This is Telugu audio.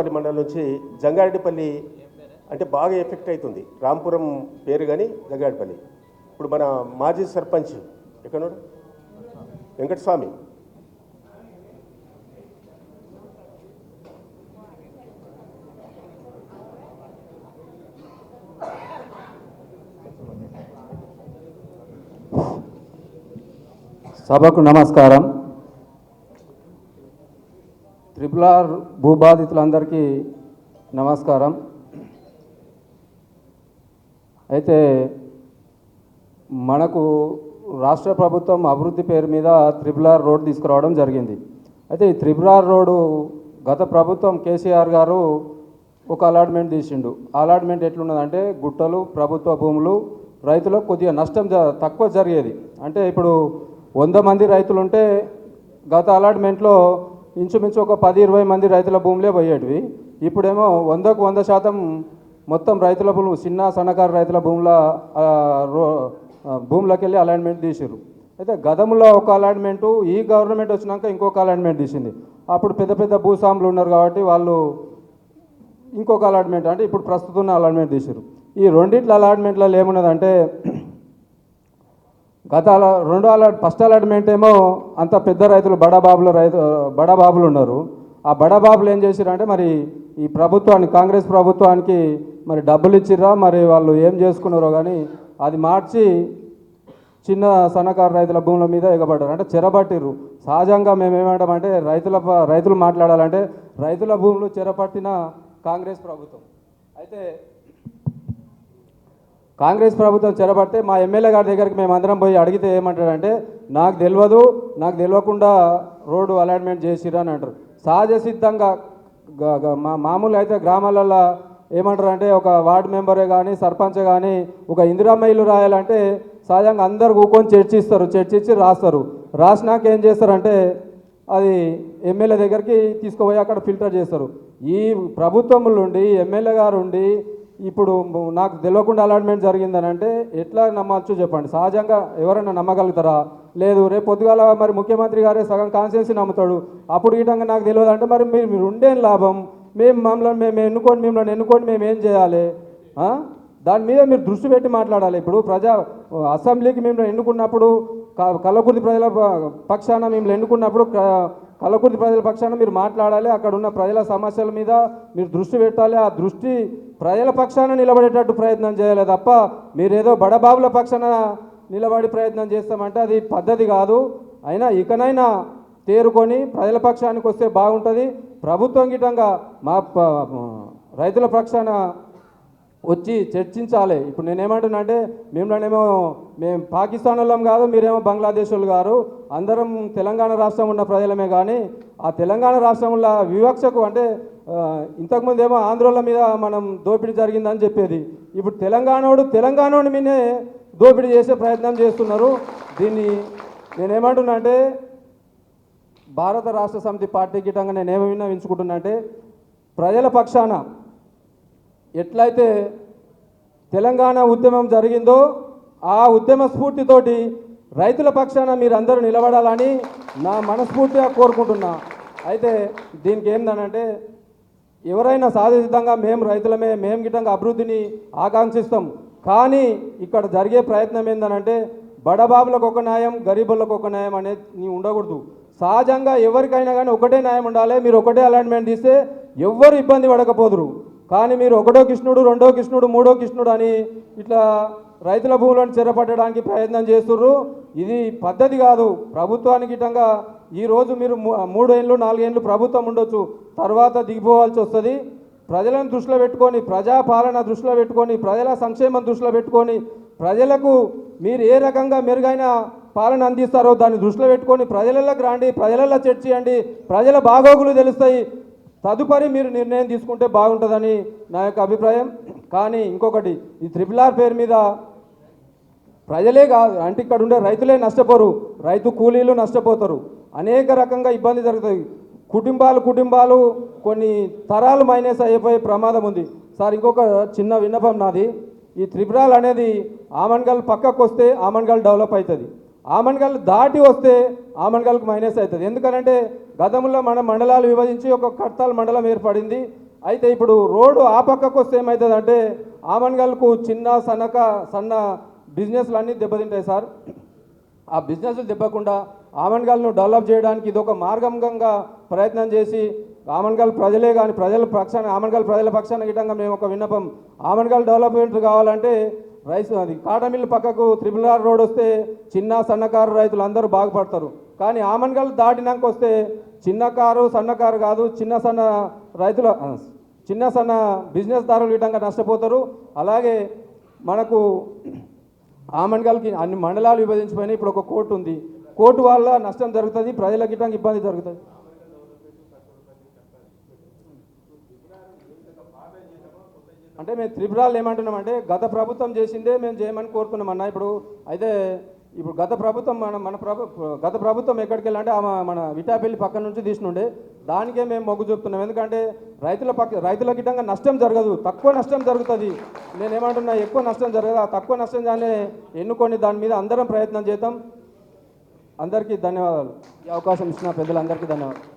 మండలం నుంచి జంగారెడ్డిపల్లి అంటే బాగా ఎఫెక్ట్ అవుతుంది. రాంపురం పేరు కానీ జంగారెడ్డిపల్లి. ఇప్పుడు మన మాజీ సర్పంచ్ ఎక్కడున్నాడు, వెంకటస్వామి, సభకు నమస్కారం. ట్రిపుల్ ఆర్ భూబాధితులందరికీ నమస్కారం. అయితే మనకు రాష్ట్ర ప్రభుత్వం అభివృద్ధి పేరు మీద ట్రిపుల్ ఆర్ రోడ్ తీసుకురావడం జరిగింది. అయితే ఈ ట్రిపుల్ ఆర్ రోడ్డు గత ప్రభుత్వం కేసీఆర్ గారు ఒక అలాట్మెంట్ తీసిండు. అలాట్మెంట్ ఎట్లున్నదంటే గుట్టలు, ప్రభుత్వ భూములు, రైతులకు కొద్దిగా నష్టం తక్కువ జరిగేది. అంటే ఇప్పుడు 100 మంది రైతులుంటే గత అలాట్మెంట్లో ఇంచుమించు ఒక 10-20 మంది రైతుల భూములే పోయేటివి. ఇప్పుడేమో 100కు 100% మొత్తం రైతుల భూములు, చిన్న సన్నకారు రైతుల భూములకి వెళ్ళి అలాట్మెంట్ తీసిర్రు. అయితే గతంలో ఒక అలాట్మెంటు, ఈ గవర్నమెంట్ వచ్చినాక ఇంకొక అలాట్మెంట్ తీసింది. అప్పుడు పెద్ద పెద్ద భూస్వాములు ఉన్నారు కాబట్టి వాళ్ళు ఇంకొక అలాట్మెంట్, అంటే ఇప్పుడు ప్రస్తుతం అలాట్మెంట్ తీసిర్రు. ఈ రెండిట్ల అలాట్మెంట్లలో ఏమున్నదంటే ఫస్ట్ అలాట్మెంట్ ఏమో అంత పెద్ద రైతులు బడాబాబులు ఉన్నారు. ఆ బడాబాబులు ఏం చేసిరంటే మరి ఈ ప్రభుత్వానికి, కాంగ్రెస్ ప్రభుత్వానికి మరి డబ్బులు ఇచ్చిర్రా మరి వాళ్ళు ఏం చేసుకున్నారో కానీ అది మార్చి చిన్న సన్నకారు రైతుల భూముల మీద ఎగబడ్డారు, అంటే చెరబట్టిర్రు. సహజంగా మేము ఏమంటామంటే రైతులు మాట్లాడాలంటే రైతుల భూములు చెరపట్టిన కాంగ్రెస్ ప్రభుత్వం. అయితే కాంగ్రెస్ ప్రభుత్వం చెరబడితే మా ఎమ్మెల్యే గారి దగ్గరికి మేము అందరం పోయి అడిగితే ఏమంటాడంటే నాకు తెలియకుండా రోడ్డు అలాట్మెంట్ చేసిరా అని అంటారు. సహజ సిద్ధంగా మామూలు అయితే గ్రామాలలో ఏమంటారంటే ఒక వార్డు మెంబరే కానీ సర్పంచ్ కానీ ఒక ఇందిరమ్మ ఇల్లు రాయాలంటే సహజంగా అందరు కూకొని చర్చించి రాసినాక ఏం చేస్తారంటే అది ఎమ్మెల్యే దగ్గరికి తీసుకుపోయి అక్కడ ఫిల్టర్ చేస్తారు. ఈ ప్రభుత్వముల నుండి ఎమ్మెల్యే గారు ఉండి ఇప్పుడు నాకు తెలియకుండా అలాట్మెంట్ జరిగిందని అంటే ఎట్లా నమ్మచ్చు చెప్పండి? సహజంగా ఎవరైనా నమ్మగలుగుతారా? లేదు. రేపు పొద్దుగాల మరి ముఖ్యమంత్రి గారే సగం కాన్స్టిట్యున్సీ నమ్ముతాడు. అప్పుడు గిట్టంగా నాకు తెలియదు అంటే మరి మీరు ఉండేం లాభం? మిమ్మల్ని ఎన్నుకొని మేము ఏం చేయాలి? దాని మీద మీరు దృష్టి పెట్టి మాట్లాడాలి. ఇప్పుడు అసెంబ్లీకి మిమ్మల్ని ఎన్నుకున్నప్పుడు, కల్లకుర్తి ప్రజల పక్షాన మిమ్మల్ని ఎన్నుకున్నప్పుడు కల్లకుర్తి ప్రజల పక్షాన మీరు మాట్లాడాలి. అక్కడ ఉన్న ప్రజల సమస్యల మీద మీరు దృష్టి పెట్టాలి. ఆ దృష్టి ప్రజల పక్షాన నిలబడేటట్టు ప్రయత్నం చేయాలి తప్ప మీరేదో బడబాబుల పక్షాన నిలబడి ప్రయత్నం చేస్తామంటే అది పద్ధతి కాదు. అయినా ఇకనైనా తేరుకొని ప్రజల పక్షానికి వస్తే బాగుంటుంది. ప్రభుత్వం గిట్టంగా మా రైతుల పక్షాన వచ్చి చర్చించాలి. ఇప్పుడు నేనేమంటున్నా అంటే మేము పాకిస్తాన్ వాళ్ళం కాదు, మీరేమో బంగ్లాదేశ్ వాళ్ళు గారు, అందరం తెలంగాణ రాష్ట్రం ఉన్న ప్రజలమే. కానీ ఆ తెలంగాణ రాష్ట్రంలో వివక్షకు అంటే ఇంతకుముందు ఏమో ఆంధ్రోళ్ళ మీద మనం దోపిడీ జరిగిందని చెప్పేది, ఇప్పుడు తెలంగాణోడి మీదే దోపిడీ చేసే ప్రయత్నం చేస్తున్నారు. దీన్ని నేనేమంటున్నా అంటే భారత రాష్ట్ర సమితి పార్టీ గిట్టంగా నేనేమో విన్నవించుకుంటున్నా అంటే ప్రజల పక్షాన ఎట్లయితే తెలంగాణ ఉద్యమం జరిగిందో ఆ ఉద్యమ స్ఫూర్తితోటి రైతుల పక్షాన మీరందరూ నిలబడాలని నా మనస్ఫూర్తిగా కోరుకుంటున్నా. అయితే దీనికి ఏందనంటే ఎవరైనా సాధితంగా మేము రైతులమే, మేము గిట్టంగా అభివృద్ధిని ఆకాంక్షిస్తాం. కానీ ఇక్కడ జరిగే ప్రయత్నం ఏందనంటే బడబాబులకు ఒక న్యాయం, గరీబులకు ఒక న్యాయం అనేది ఉండకూడదు. సహజంగా ఎవరికైనా కానీ ఒకటే న్యాయం ఉండాలి. మీరు ఒకటే అలాట్మెంట్ తీస్తే ఎవ్వరు ఇబ్బంది పడకపోదురు. కానీ మీరు ఒకటో కృష్ణుడు, రెండో కృష్ణుడు, మూడో కృష్ణుడు అని ఇట్లా రైతుల భూములను చెరపట్టడానికి ప్రయత్నం చేస్తుర్రు. ఇది పద్ధతి కాదు. ప్రభుత్వానికి ఇటంగా ఈరోజు మీరు 3 ఏళ్ళు 4 ఏళ్ళు ప్రభుత్వం ఉండొచ్చు, తర్వాత దిగిపోవాల్సి వస్తుంది. ప్రజలను దృష్టిలో పెట్టుకొని, ప్రజాపాలన దృష్టిలో పెట్టుకొని, ప్రజల సంక్షేమం దృష్టిలో పెట్టుకొని, ప్రజలకు మీరు ఏ రకంగా మెరుగైన పాలన అందిస్తారో దాన్ని దృష్టిలో పెట్టుకొని ప్రజలలోకి రండి, ప్రజలలో చర్చ చేయండి, ప్రజల బాగోగులు తెలుస్తాయి. తదుపరి మీరు నిర్ణయం తీసుకుంటే బాగుంటుందని నా యొక్క అభిప్రాయం. కానీ ఇంకొకటి, ఈ ట్రిపుల్ ఆర్ పేరు మీద ప్రజలే కాదు అంటే ఇక్కడ ఉండే రైతులే నష్టపోరు, రైతు కూలీలు నష్టపోతారు. అనేక రకంగా ఇబ్బంది జరుగుతాయి. కుటుంబాలు కొన్ని తరాలు మైనస్ అయిపోయే ప్రమాదం ఉంది. సార్ ఇంకొక చిన్న విన్నపం నాది, ఈ ట్రిపుల్ ఆర్ అనేది ఆమన్గల్ పక్కకు వస్తే ఆమన్గల్ డెవలప్ అవుతుంది. ఆమన్గల్ దాటి వస్తే ఆమన్గల్కు మైనస్ అవుతుంది. ఎందుకనంటే గతంలో మన మండలాలు విభజించి ఒక కర్తాల్ మండలం ఏర్పడింది. అయితే ఇప్పుడు రోడ్డు ఆ పక్కకు వస్తే ఏమవుతుందంటే ఆమన్గల్కు చిన్న సన్న బిజినెస్లు అన్నీ దెబ్బతింటాయి సార్. ఆ బిజినెస్లు దెబ్బకుండా ఆమన్గల్ను డెవలప్ చేయడానికి ఇది ఒక మార్గంగా ప్రయత్నం చేసి ఆమన్గల్ ప్రజలే కానీ ఆమన్గల్ ప్రజల పక్షాన గిట్టంగా మేము ఒక విన్నపం, ఆమన్గల్ డెవలప్మెంట్ కావాలంటే అది కాటన్ మిల్ పక్కకు RRR రోడ్ వస్తే చిన్న సన్నకారు రైతులు అందరూ బాగుపడతారు. కానీ ఆమన్గల్ దాటినాక వస్తే సన్నకారు కాదు చిన్న సన్న బిజినెస్ దారులు గిట్టంగా నష్టపోతారు. అలాగే మనకు ఆమన్గల్కి అన్ని మండలాలు విభజించిపోయినాయి. ఇప్పుడు ఒక కోర్టు ఉంది, కోర్టు వల్ల నష్టం జరుగుతుంది, ప్రజల గిట్టంగా ఇబ్బంది జరుగుతుంది. అంటే మేము త్రిపురాలు ఏమంటున్నామంటే గత ప్రభుత్వం చేసిందే మేము చేయమని కోరుతున్నాం అన్న. ఇప్పుడు గత ప్రభుత్వం ఎక్కడికి వెళ్ళాలంటే మన విటాపల్లి పక్క నుంచి తీసునుండే దానికే మేము మొగ్గు చూపుతున్నాం. ఎందుకంటే రైతుల గిట్టంగా నష్టం జరగదు, తక్కువ నష్టం జరుగుతుంది. నేనేమంటున్నా ఎక్కువ నష్టం జరగదు, ఆ తక్కువ నష్టం దాన్ని ఎన్నుకొని దాని మీద అందరం ప్రయత్నం చేద్దాం. అందరికీ ధన్యవాదాలు. ఈ అవకాశం ఇచ్చిన పెద్దలందరికీ ధన్యవాదాలు.